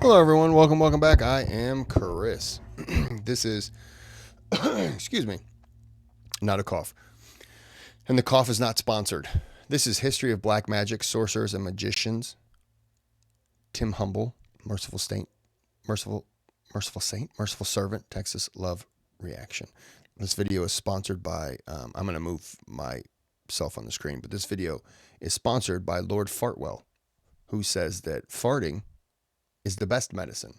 Hello everyone, welcome back. I am Kris. This is, excuse me, not a cough. And the cough is not sponsored. This is History of Black Magic, Sorcerers and Magicians. Tim Humble, Merciful Saint, Merciful Servant, Texas Love Reaction. This video is sponsored by, I'm going to move myself on the screen, but this video is sponsored by Lord Fartwell, who says that farting is the best medicine.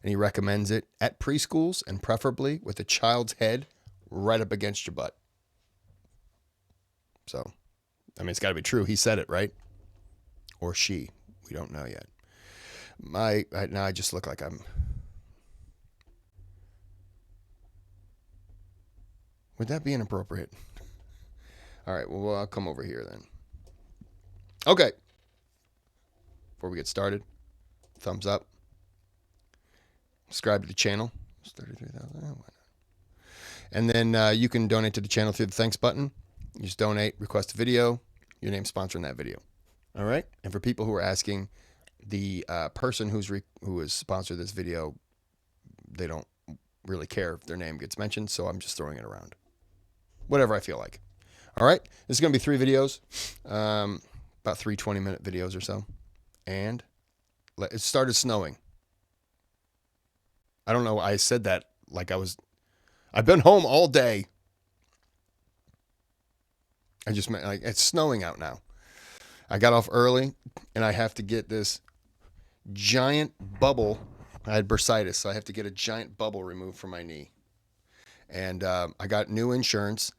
And he recommends it at preschools and preferably with a child's head right up against your butt. So, I mean, it's got to be true. He said it, right? Or she. We don't know yet. Now I just look like I'm... Would that be inappropriate? All right, well, I'll come over here then. Okay. Before we get started, thumbs up. Subscribe to the channel. It's 33,000. Why not? And then you can donate to the channel through the thanks button. You just donate, request a video, your name's sponsoring that video. All right. And for people who are asking, the person who has sponsored this video, they don't really care if their name gets mentioned, so I'm just throwing it around. Whatever I feel like. All right. This is going to be 3 videos, about 3 20-minute videos or so. And it started snowing. I don't know. I said that like I've been home all day. I just meant like it's snowing out now. I got off early and I have to get this giant bubble. I had bursitis, so I have to get a giant bubble removed from my knee. And I got new insurance,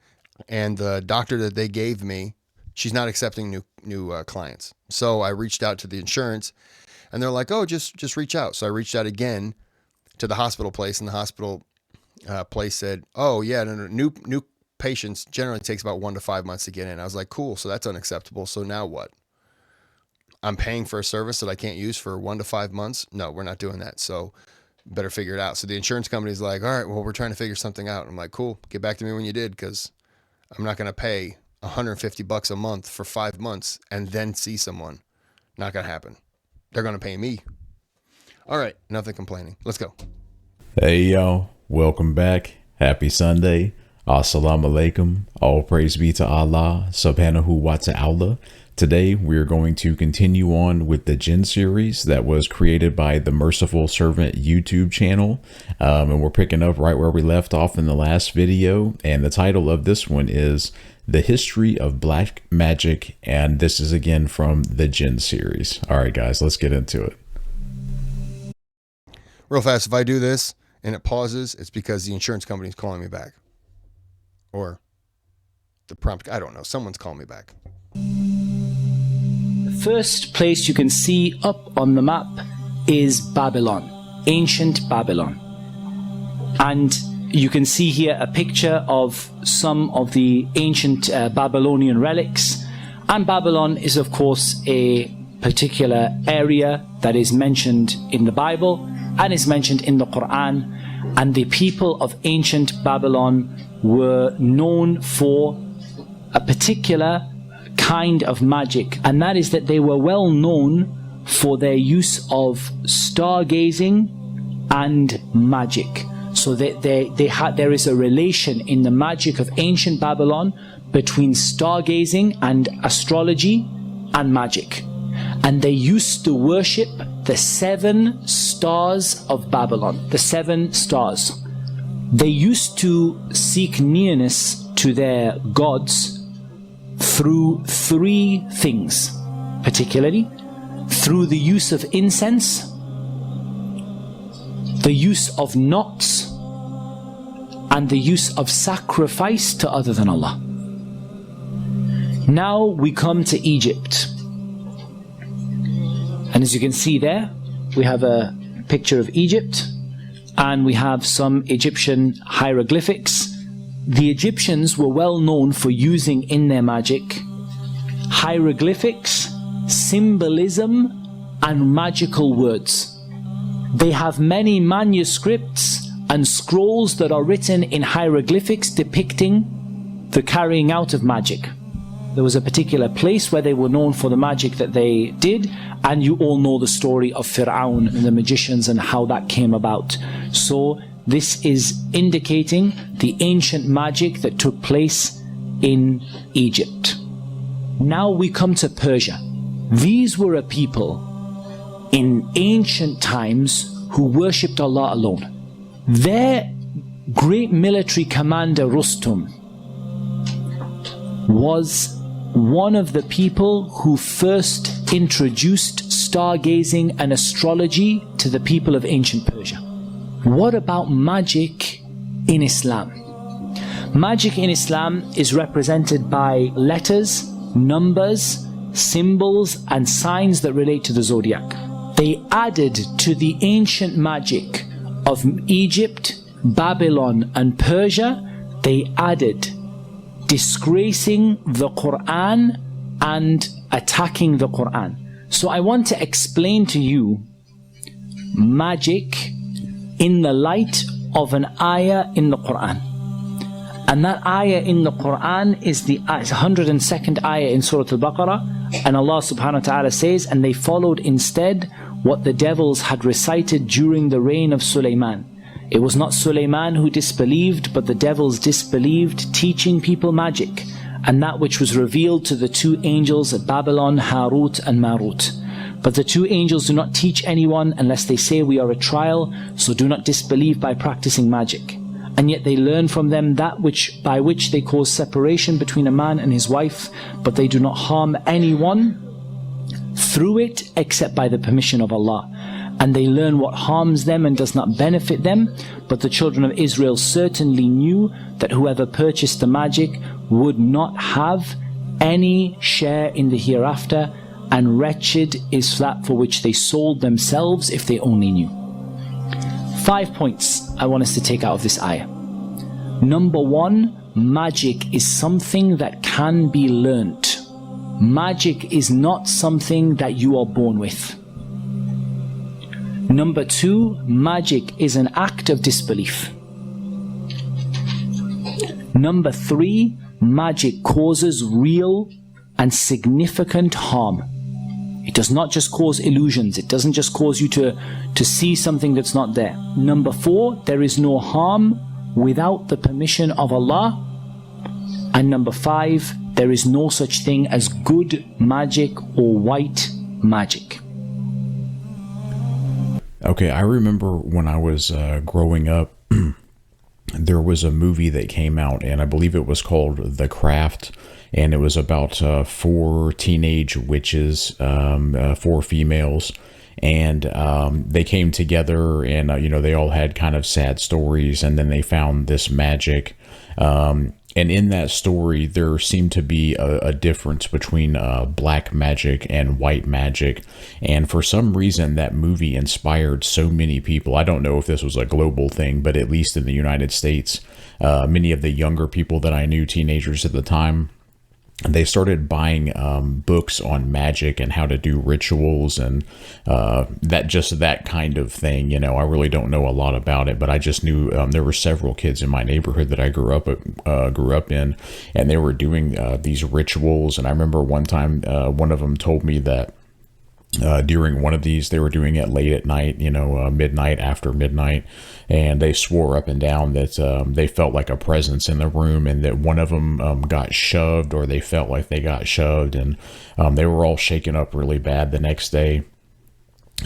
and the doctor that they gave me, she's not accepting new clients. So I reached out to the insurance, and they're like, "Oh, just reach out." So I reached out again to the hospital place, and the hospital place said, "Oh yeah, no, new patients generally takes about 1 to 5 months to get in." I was like, "Cool, so that's unacceptable. So now what? I'm paying for a service that I can't use for 1 to 5 months? No, we're not doing that. So better figure it out." So the insurance company's like, "All right, well, we're trying to figure something out." I'm like, "Cool, get back to me when you did, because I'm not going to pay $150 a month for 5 months and then see someone. Not going to happen. They're going to pay me." All right, nothing complaining. Let's go. Hey, y'all. Welcome back. Happy Sunday. Assalamu alaikum. All praise be to Allah. Subhanahu wa ta'ala. Today, we're going to continue on with the Jinn series that was created by the Merciful Servant YouTube channel. And we're picking up right where we left off in the last video. And the title of this one is The History of Black Magic. And this is again from the Jinn series. All right, guys, let's get into it. Real fast, if I do this and it pauses, it's because the insurance company is calling me back. Or the prompt, I don't know, someone's calling me back. The first place you can see up on the map is Babylon, ancient Babylon. And you can see here a picture of some of the ancient Babylonian relics. And Babylon is, of course, a particular area that is mentioned in the Bible and is mentioned in the Quran. And the people of ancient Babylon were known for a particular kind of magic, and that is that they were well known for their use of stargazing and magic. So that there is a relation in the magic of ancient Babylon between stargazing and astrology and magic. And they used to worship the 7 stars of Babylon, the 7 stars. They used to seek nearness to their gods through 3 things, particularly through the use of incense, the use of knots, and the use of sacrifice to other than Allah. Now we come to Egypt. And as you can see there, we have a picture of Egypt, and we have some Egyptian hieroglyphics. The Egyptians were well known for using in their magic hieroglyphics, symbolism, and magical words. They have many manuscripts and scrolls that are written in hieroglyphics depicting the carrying out of magic. There was a particular place where they were known for the magic that they did, and you all know the story of Fir'aun and the magicians and how that came about. So this is indicating the ancient magic that took place in Egypt. Now we come to Persia. These were a people in ancient times who worshipped Allah alone. Their great military commander Rustum was one of the people who first introduced stargazing and astrology to the people of ancient Persia. What about magic in Islam? Magic in Islam is represented by letters, numbers, symbols, and signs that relate to the zodiac. They added to the ancient magic of Egypt, Babylon, and Persia, they added disgracing the Quran and attacking the Quran. So I want to explain to you magic in the light of an ayah in the Quran. And that ayah in the Quran is the 102nd ayah in Surah Al-Baqarah. And Allah subhanahu wa ta'ala says, and they followed instead what the devils had recited during the reign of Sulaiman. It was not Sulaiman who disbelieved, but the devils disbelieved, teaching people magic, and that which was revealed to the two angels at Babylon, Harut and Marut. But the two angels do not teach anyone unless they say we are a trial, so do not disbelieve by practicing magic. And yet they learn from them that by which they cause separation between a man and his wife, but they do not harm anyone through it except by the permission of Allah. And they learn what harms them and does not benefit them. But the children of Israel certainly knew that whoever purchased the magic would not have any share in the hereafter, and wretched is that for which they sold themselves if they only knew. 5 points I want us to take out of this ayah. Number 1, magic is something that can be learnt. Magic is not something that you are born with. Number 2, magic is an act of disbelief. Number 3, magic causes real and significant harm. It does not just cause illusions. It doesn't just cause you to see something that's not there. Number 4, there is no harm without the permission of Allah. And number 5, there is no such thing as good magic or white magic. Okay, I remember when I was growing up, there was a movie that came out, and I believe it was called The Craft, and it was about 4 teenage witches, 4 females, and they came together, and they all had kind of sad stories, and then they found this magic. And in that story, there seemed to be a difference between black magic and white magic. And for some reason, that movie inspired so many people. I don't know if this was a global thing, but at least in the United States, many of the younger people that I knew, teenagers at the time, they started buying books on magic and how to do rituals and that kind of thing. I really don't know a lot about it, but I just knew there were several kids in my neighborhood that I grew up in, and they were doing these rituals. And I remember one time one of them told me that during one of these, they were doing it late at night, midnight, after midnight, and they swore up and down that they felt like a presence in the room, and that one of them got shoved, or they felt like they got shoved, and they were all shaken up really bad the next day.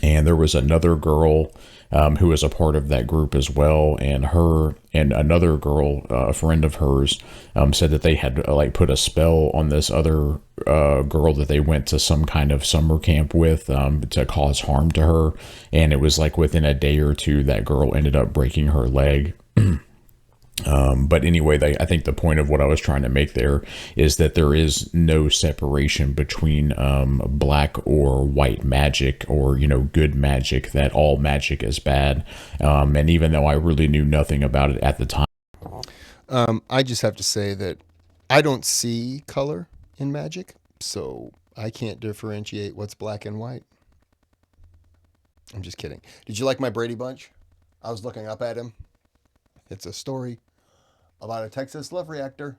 And there was another girl who was a part of that group as well, and her and another girl, a friend of hers, said that they had put a spell on this other girl that they went to some kind of summer camp with to cause harm to her. And it was within a day or two, that girl ended up breaking her leg. But anyway, I think the point of what I was trying to make there is that there is no separation between black or white magic, or good magic, that all magic is bad. And even though I really knew nothing about it at the time, I just have to say that I don't see color in magic, so I can't differentiate what's black and white. I'm just kidding. Did you like my Brady Bunch? I was looking up at him. It's a story about a Texas love reactor.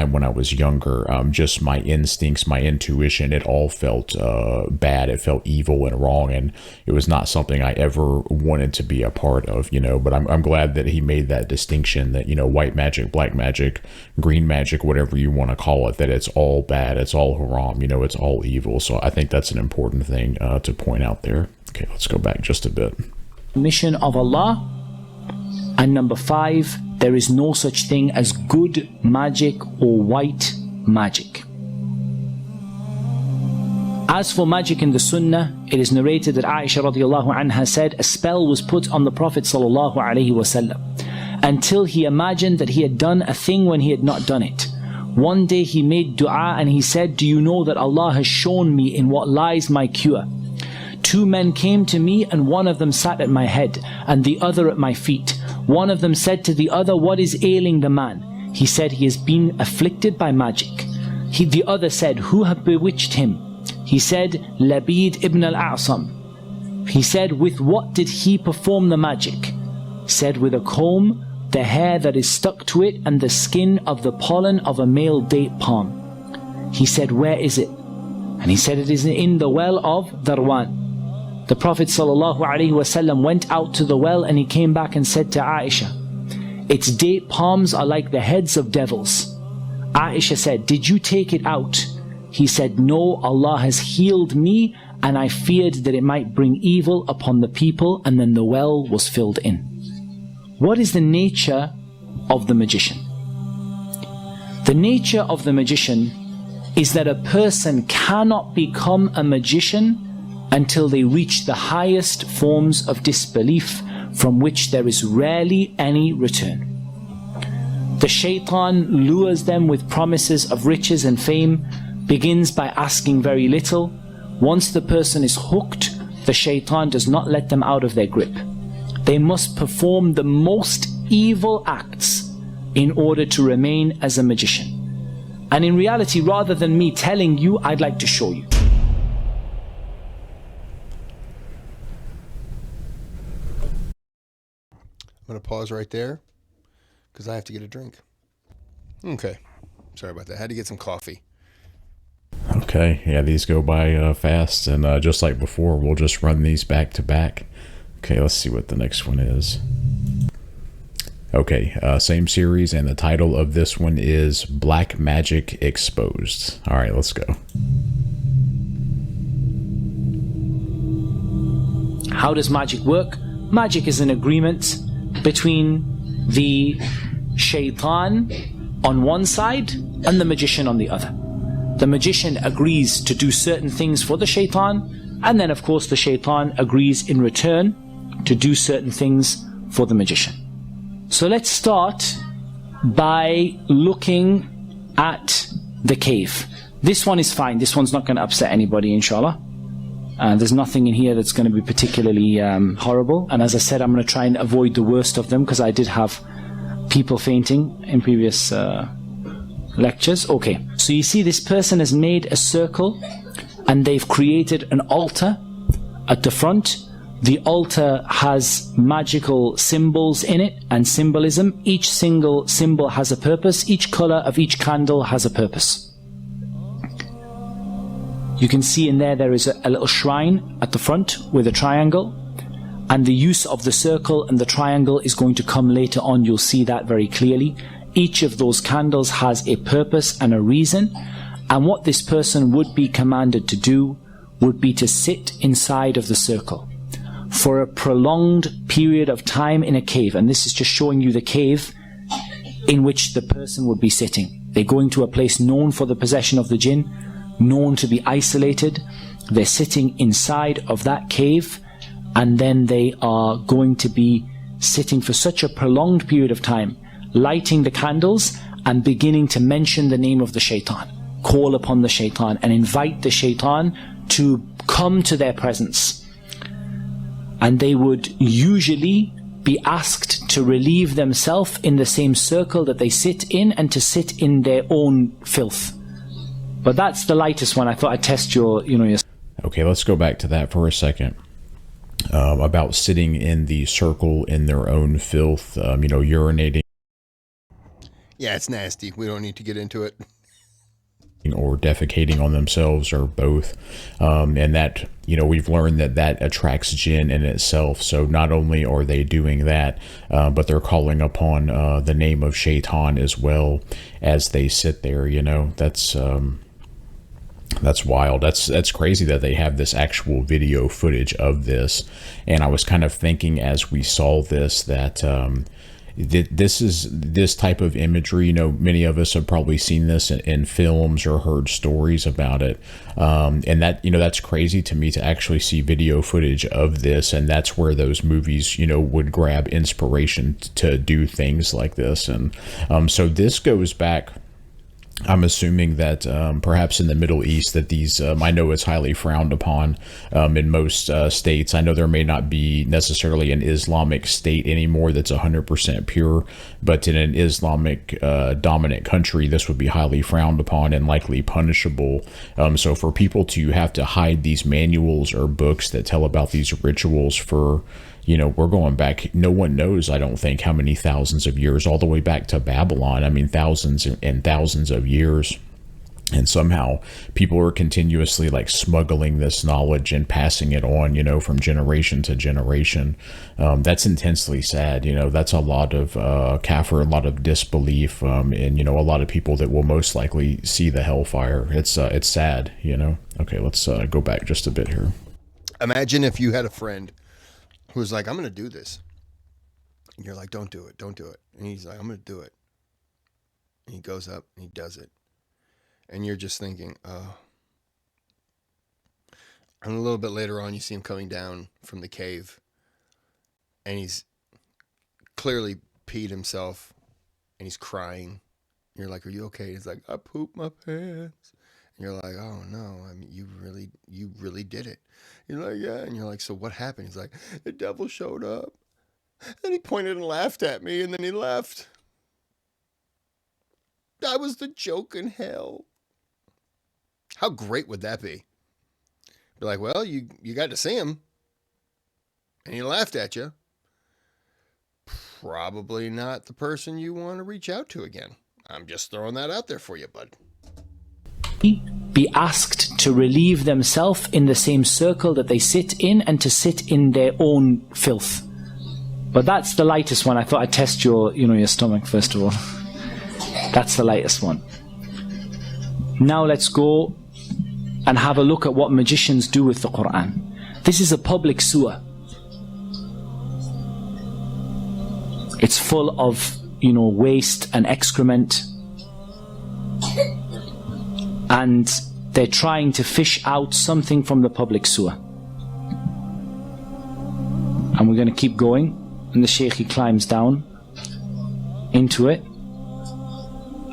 time when I was younger, just my instincts, my intuition, it all felt bad. It felt evil and wrong, and it was not something I ever wanted to be a part of, but I'm glad that he made that distinction that, white magic, black magic, green magic, whatever you want to call it, that it's all bad, it's all haram, it's all evil. So I think that's an important thing to point out there. Okay, let's go back just a bit. Mission of Allah. And number 5, there is no such thing as good magic or white magic. As for magic in the Sunnah, it is narrated that Aisha radiallahu anha said a spell was put on the Prophet sallallahu alaihi wasallam until he imagined that he had done a thing when he had not done it. One day he made dua and he said, "Do you know that Allah has shown me in what lies my cure? 2 men came to me, and one of them sat at my head and the other at my feet. One of them said to the other, 'What is ailing the man?' He said, 'He has been afflicted by magic.' The other said, 'Who have bewitched him?' He said, 'Labid ibn al-A'sam.' He said, 'With what did he perform the magic?' Said, 'With a comb, the hair that is stuck to it, and the skin of the pollen of a male date palm.' He said, 'Where is it?' And he said, 'It is in the well of Darwan.' The Prophet ﷺ went out to the well and he came back and said to Aisha, 'Its date palms are like the heads of devils.' Aisha said, 'Did you take it out?' He said, 'No, Allah has healed me, and I feared that it might bring evil upon the people,' and then the well was filled in." What is the nature of the magician? The nature of the magician is that a person cannot become a magician until they reach the highest forms of disbelief from which there is rarely any return. The shaitan lures them with promises of riches and fame, begins by asking very little. Once the person is hooked, the shaitan does not let them out of their grip. They must perform the most evil acts in order to remain as a magician. And in reality, rather than me telling you, I'd like to show you. I'm going to pause right there because I have to get a drink. Okay. Sorry about that. I had to get some coffee. Okay, yeah, these go by fast, and just like before, we'll just run these back to back. Okay, let's see what the next one is. Okay, same series, and the title of this one is Black Magic Exposed. All right, let's go. How does magic work? Magic is an agreement between the shaitan on one side and the magician on the other. The magician agrees to do certain things for the shaitan, and then of course the shaitan agrees in return to do certain things for the magician. So let's start by looking at the cave. This one is fine. This one's not going to upset anybody, inshallah. There's nothing in here that's going to be particularly horrible. And as I said, I'm going to try and avoid the worst of them because I did have people fainting in previous lectures. Okay, so you see this person has made a circle and they've created an altar at the front. The altar has magical symbols in it and symbolism. Each single symbol has a purpose. Each color of each candle has a purpose. You can see in there is a little shrine at the front with a triangle, and the use of the circle and the triangle is going to come later on. You'll see that very clearly. Each of those candles has a purpose and a reason, and what this person would be commanded to do would be to sit inside of the circle for a prolonged period of time in a cave. And this is just showing you the cave in which the person would be sitting. They're going to a place known for the possession of the jinn, known to be isolated. They're sitting inside of that cave, and then they are going to be sitting for such a prolonged period of time, lighting the candles and beginning to mention the name of the shaitan, call upon the shaitan and invite the shaitan to come to their presence. And they would usually be asked to relieve themselves in the same circle that they sit in and to sit in their own filth. But that's the lightest one. I thought I'd test your. Okay, let's go back to that for a second. About sitting in the circle in their own filth, urinating. Yeah, it's nasty. We don't need to get into it. Or defecating on themselves, or both. And that, we've learned that attracts jinn in itself. So not only are they doing that, but they're calling upon the name of Shaitan as well as they sit there. That's wild. That's crazy that they have this actual video footage of this. And I was kind of thinking as we saw this that this type of imagery, many of us have probably seen this in films or heard stories about it, and that that's crazy to me to actually see video footage of this, and that's where those movies would grab inspiration to do things like this. And so this goes back, I'm assuming that perhaps in the Middle East that these, I know it's highly frowned upon in most states. I know there may not be necessarily an Islamic state anymore that's 100% pure, but in an Islamic dominant country, this would be highly frowned upon and likely punishable. So for people to have to hide these manuals or books that tell about these rituals for, we're going back, no one knows, I don't think, how many thousands of years, all the way back to Babylon. I mean, thousands and thousands of years. And somehow people are continuously like smuggling this knowledge and passing it on, from generation to generation. That's intensely sad. That's a lot of kafir, a lot of disbelief, and, a lot of people that will most likely see the hellfire. It's sad, Okay, let's go back just a bit here. Imagine if you had a friend who's like, I'm going to do this. And you're like, don't do it. And he's like, I'm going to do it. And he goes up and he does it. And you're just thinking, oh. And a little bit later on, you see him coming down from the cave. And he's clearly peed himself. And he's crying. And you're like, are you okay? He's like, I pooped my pants. And you're like, oh no, I mean, you really did it. You're like, yeah. And you're like, so what happened? He's like, the devil showed up. And he pointed and laughed at me, and then he left. That was the joke in hell. How great would that be? Be like, well, you got to see him. And he laughed at you. Probably not the person you want to reach out to again. I'm just throwing that out there for you, bud. Be asked to relieve themselves in the same circle that they sit in, and to sit in their own filth. But that's the lightest one. I thought I'd test your stomach first of all. That's the lightest one. Now let's go and have a look at what magicians do with the Quran. This is a public sewer. It's full of, waste and excrement. And they're trying to fish out something from the public sewer. And we're going to keep going. And the Shaykh, he climbs down into it.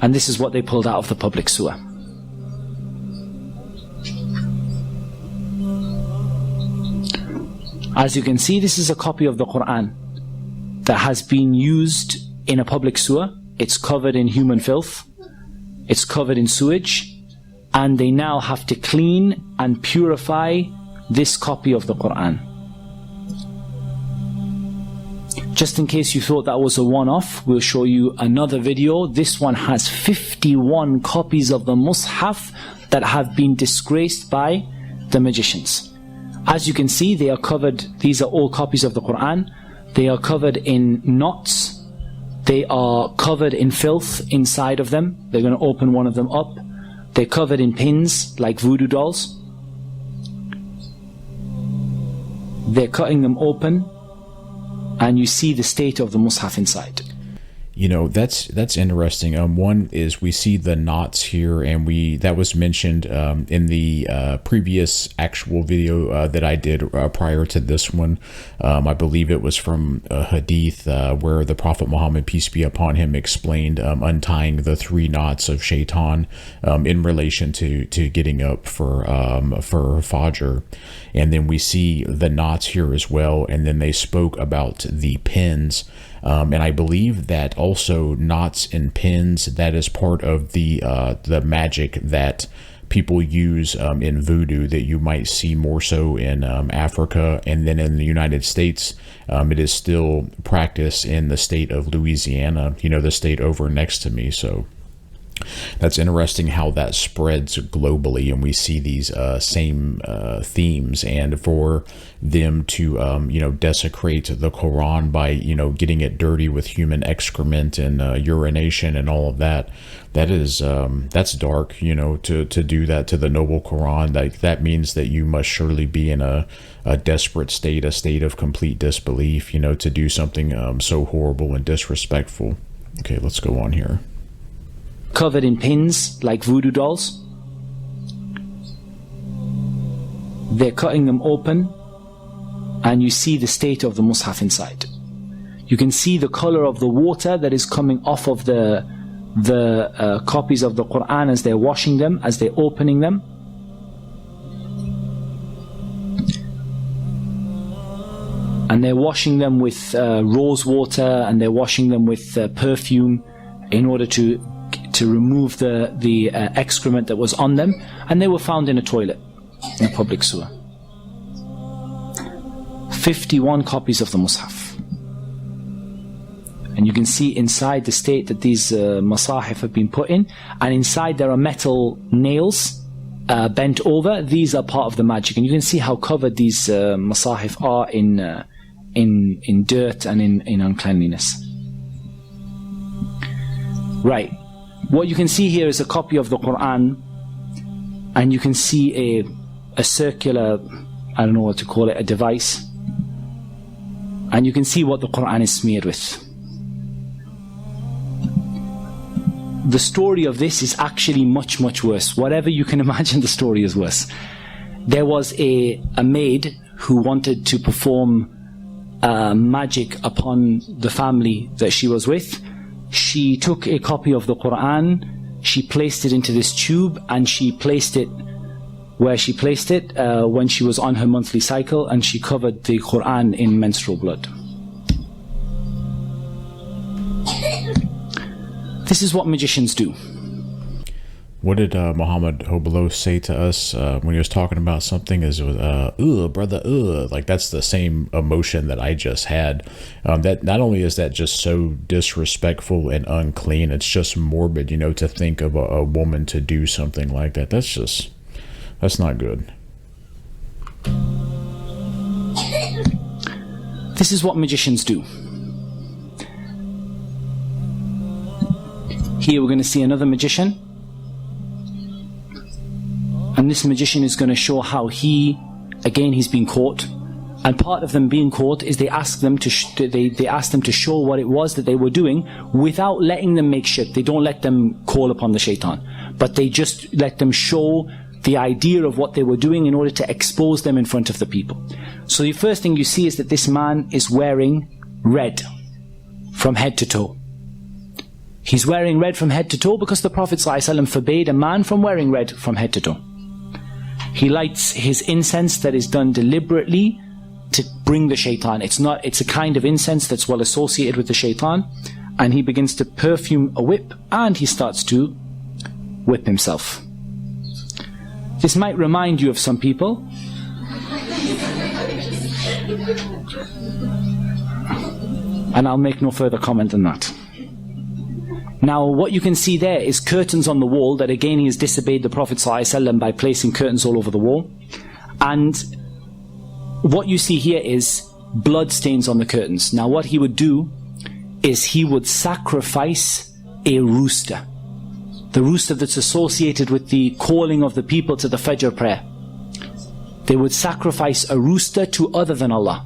And this is what they pulled out of the public sewer. As you can see, this is a copy of the Quran that has been used in a public sewer. It's covered in human filth. It's covered in sewage. And they now have to clean and purify this copy of the Quran. Just in case you thought that was a one-off, we'll show you another video. This one has 51 copies of the Mus'haf that have been disgraced by the magicians. As you can see, they are covered, these are all copies of the Quran. They are covered in knots. They are covered in filth inside of them. They're going to open one of them up. They're covered in pins like voodoo dolls. They're cutting them open, and you see the state of the Mus'haf inside. That's interesting. One is we see the knots here, and that was mentioned in the previous actual video that I did prior to this one. I believe it was from a hadith where the Prophet Muhammad, peace be upon him, explained untying the 3 knots of Shaitan in relation to getting up for Fajr. And then we see the knots here as well, and then they spoke about the pins. And I believe that also knots and pins, that is part of the magic that people use in voodoo that you might see more so in Africa, and then in the United States, it is still practiced in the state of Louisiana, the state over next to me. So that's interesting how that spreads globally, and we see these same themes. And for them to desecrate the Quran by getting it dirty with human excrement and urination and all of that, that's dark. To do that to the noble Quran, like that means that you must surely be in a desperate state, a state of complete disbelief, to do something so horrible and disrespectful. Okay, let's go on here. Covered in pins like voodoo dolls. They're cutting them open, and you see the state of the Mus'haf inside. You can see the color of the water that is coming off of the copies of the Quran as they're washing them, as they're opening them. And they're washing them with rose water, and they're washing them with perfume in order to remove the excrement that was on them, and they were found in a toilet in a public sewer. 51 copies of the Mus'haf, and you can see inside the state that these masahif have been put in, and inside there are metal nails bent over. These are part of the magic, and you can see how covered these masahif are in dirt and in uncleanliness. Right. What you can see here is a copy of the Quran, and you can see a circular, I don't know what to call it, a device, and you can see what the Quran is smeared with. The story of this is actually much, much worse. Whatever you can imagine, the story is worse. There was a maid who wanted to perform magic upon the family that she was with. She took a copy of the Quran, she placed it into this tube, and she placed it where she placed it when she was on her monthly cycle, and she covered the Quran in menstrual blood. This is what magicians do. What did Muhammad Hobelo say to us when he was talking about something? Is brother, like that's the same emotion that I just had. That not only is that just so disrespectful and unclean, it's just morbid, to think of a woman to do something like that. That's not good. This is what magicians do. Here we're going to see another magician. And this magician is going to show how he's been caught. And part of them being caught is they ask them to they ask them to show what it was that they were doing without letting them make shirk. They don't let them call upon the shaitan, but they just let them show the idea of what they were doing in order to expose them in front of the people. So the first thing you see is that this man is wearing red from head to toe. He's wearing red from head to toe because the Prophet ﷺ forbade a man from wearing red from head to toe. He lights his incense that is done deliberately to bring the shaitan. It's a kind of incense that's well associated with the shaitan, and he begins to perfume a whip, and he starts to whip himself. This might remind you of some people. And I'll make no further comment than that. Now, what you can see there is curtains on the wall that again he has disobeyed the Prophet ﷺ by placing curtains all over the wall. And what you see here is blood stains on the curtains. Now, what he would do is he would sacrifice a rooster. The rooster that's associated with the calling of the people to the Fajr prayer. They would sacrifice a rooster to other than Allah.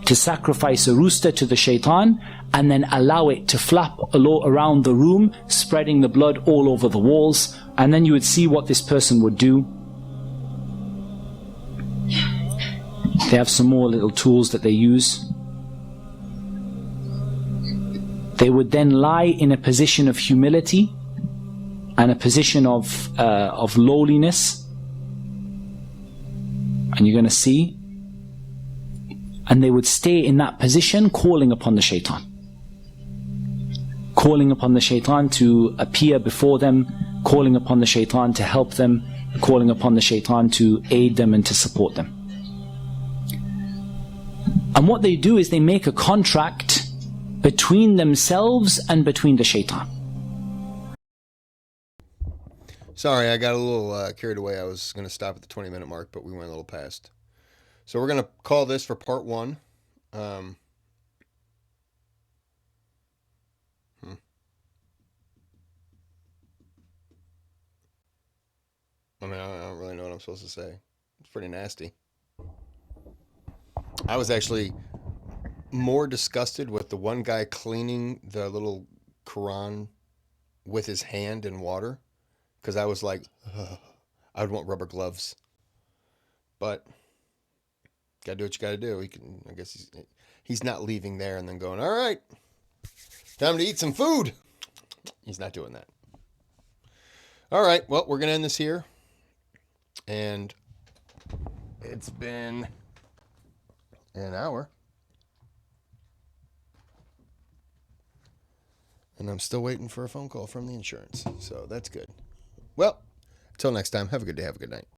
To sacrifice a rooster to the shaitan, and then allow it to flap around the room, spreading the blood all over the walls. And then you would see what this person would do. They have some more little tools that they use. They would then lie in a position of humility and a position of lowliness. And you're going to see. And they would stay in that position calling upon the shaitan. Calling upon the shaitan to appear before them calling upon the shaitan to help them, calling upon the shaitan to aid them and to support them. And what they do is they make a contract between themselves and between the shaitan. Sorry, I got a little carried away. I was going to stop at the 20-minute mark, but we went a little past. So we're going to call this for part 1. I mean, I don't really know what I'm supposed to say. It's pretty nasty. I was actually more disgusted with the one guy cleaning the little Quran with his hand in water, because I was like, ugh, I would want rubber gloves. But gotta do what you gotta do. I guess he's not leaving there and then going, all right, time to eat some food. He's not doing that. All right, well, we're gonna end this here. And it's been an hour. And I'm still waiting for a phone call from the insurance. So that's good. Well, until next time, have a good day, have a good night.